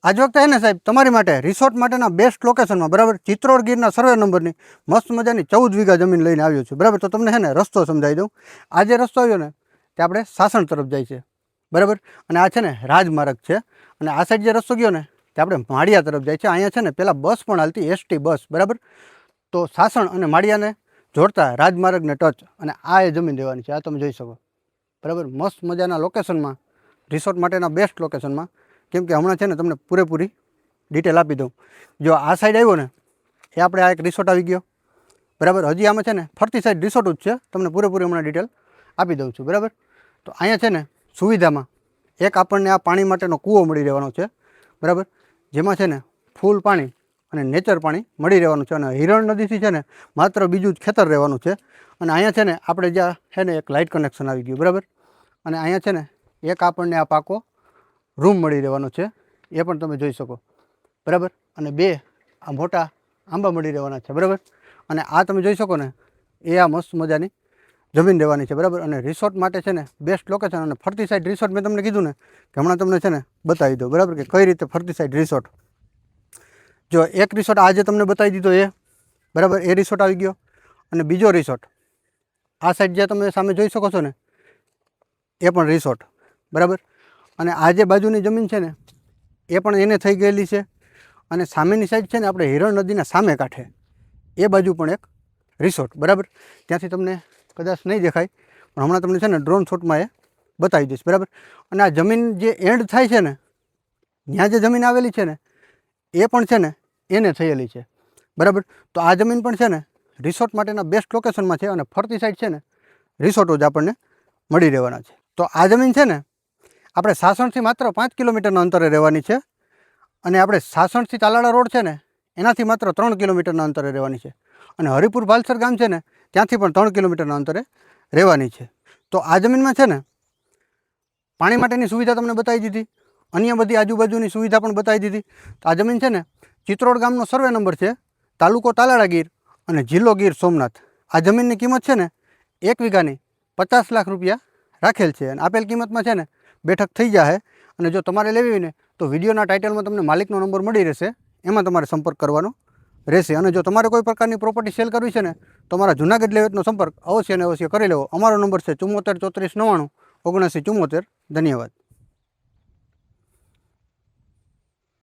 આજ વખતે હે ને સાહેબ તમારી માટે રિસોર્ટ માટેના બેસ્ટ લોકેશનમાં બરાબર ચિત્રોડ ગીરના સર્વે નંબરની મસ્ત મજાની 14 વીઘા જમીન લઈને આવ્યો છું બરાબર. તો તમને છે ને રસ્તો સમજાવી દઉં. આ જે રસ્તો આવ્યો ને તે આપણે સાસણ તરફ જાય છે બરાબર. અને આ છે ને રાજમાર્ગ છે. અને આ સાઈડ જે રસ્તો ગયો ને તે આપણે માળિયા તરફ જાય છે. અહીંયા છે ને પહેલાં બસ પણ હાલતી એસટી બસ બરાબર. તો સાસણ અને માળિયાને જોડતા રાજમાર્ગને ટચ અને આ એ જમીન દેવાની છે. આ તમે જોઈ શકો બરાબર. મસ્ત મજાના લોકેશનમાં રિસોર્ટ માટેના બેસ્ટ લોકેશનમાં. કેમ કે હમણાં છે ને તમને પૂરેપૂરી ડિટેલ આપી દઉં. જો આ સાઈડ આવ્યો ને એ આપણે આ એક રિસોર્ટ આવી ગયો બરાબર. હજી આમાં છે ને ફરતી સાઈડ રિસોર્ટ જ છે. તમને પૂરેપૂરી હમણાં ડિટેલ આપી દઉં છું બરાબર. તો અહીંયા છે ને સુવિધામાં એક આપણને આ પાણી માટેનો કૂવો મળી રહેવાનો છે બરાબર. જેમાં છે ને ફૂલ પાણી અને નેચર પાણી મળી રહેવાનું છે. અને હિરણ નદીથી છે ને માત્ર બીજું જ ખેતર રહેવાનું છે. અને અહીંયા છે ને આપણે જ્યાં છે ને એક લાઇટ કનેક્શન આવી ગયું બરાબર. અને અહીંયા છે ને એક આપણને આ પાકો રૂમ મળી રહેવાનો છે. એ પણ તમે જોઈ શકો બરાબર. અને 2 આ મોટા આંબા મળી રહેવાના છે બરાબર. અને આ તમે જોઈ શકો ને એ આ મસ્ત મજાની જમીન દેવાની છે બરાબર. અને રિસોર્ટ માટે છે ને બેસ્ટ લોકેશન. અને ફરતી સાઈડ રિસોર્ટ મેં તમને કીધું ને કે હમણાં તમને છે ને બતાવી દો બરાબર કે કઈ રીતે ફરતી સાઈડ રિસોર્ટ. જો એક રિસોર્ટ આજે તમને બતાવી દીધો એ બરાબર, એ રિસોર્ટ આવી ગયો. અને બીજો રિસોર્ટ આ સાઈડ જે તમે સામે જોઈ શકો છો ને એ પણ રિસોર્ટ બરાબર. અને આ જે બાજુની જમીન છે ને એ પણ એને થઈ ગયેલી છે. અને સામેની સાઈડ છે ને આપણે હિરણ નદીના સામે કાંઠે એ બાજુ પણ એક રિસોર્ટ બરાબર. ત્યાંથી તમને કદાચ નહીં દેખાય પણ હમણાં તમને છે ને ડ્રોન શોટમાં એ બતાવી દઈશ બરાબર. અને આ જમીન જે એન્ડ થાય છે ને ત્યાં જે જમીન આવેલી છે ને એ પણ છે ને એને થયેલી છે બરાબર. તો આ જમીન પણ છે ને રિસોર્ટ માટેના બેસ્ટ લોકેશનમાં છે. અને ફરતી સાઈડ છે ને રિસોર્ટો જ આપણને મળી રહેવાના છે. તો આ જમીન છે ને આપણે સાસણથી માત્ર 5 કિલોમીટરના અંતરે રહેવાની છે. અને આપણે સાસણથી તાલાળા રોડ છે ને એનાથી માત્ર 3 કિલોમીટરના અંતરે રહેવાની છે. અને હરિપુર ભાલસર ગામ છે ને ત્યાંથી પણ 3 કિલોમીટરના અંતરે રહેવાની છે. તો આ જમીનમાં છે ને પાણી માટેની સુવિધા તમને બતાવી દીધી. અન્ય બધી આજુબાજુની સુવિધા પણ બતાવી દીધી. તો આ જમીન છે ને ચિત્રોડ ગામનો સર્વે નંબર છે, તાલુકો તાલાળા ગીર અને જિલ્લો ગીર સોમનાથ. આ જમીનની કિંમત છે ને 1 વીઘાની 50 લાખ રૂપિયા રાખેલ છે. અને આપેલ કિંમતમાં છે ને બેઠક થઈ જશે. અને જો તમારે લેવી હોય ને તો વિડીયોના ટાઇટલમાં તમને માલિકનો નંબર મળી રહેશે, એમાં તમારે સંપર્ક કરવાનો રહેશે. અને જો તમારે કોઈ પ્રકારની પ્રોપર્ટી સેલ કરવી છે ને તો અમારા જૂનાગઢ લેવેટનો સંપર્ક અવશ્ય ને અવશ્ય કરી લેવો. અમારો નંબર છે 74 34 99 79 74. ધન્યવાદ.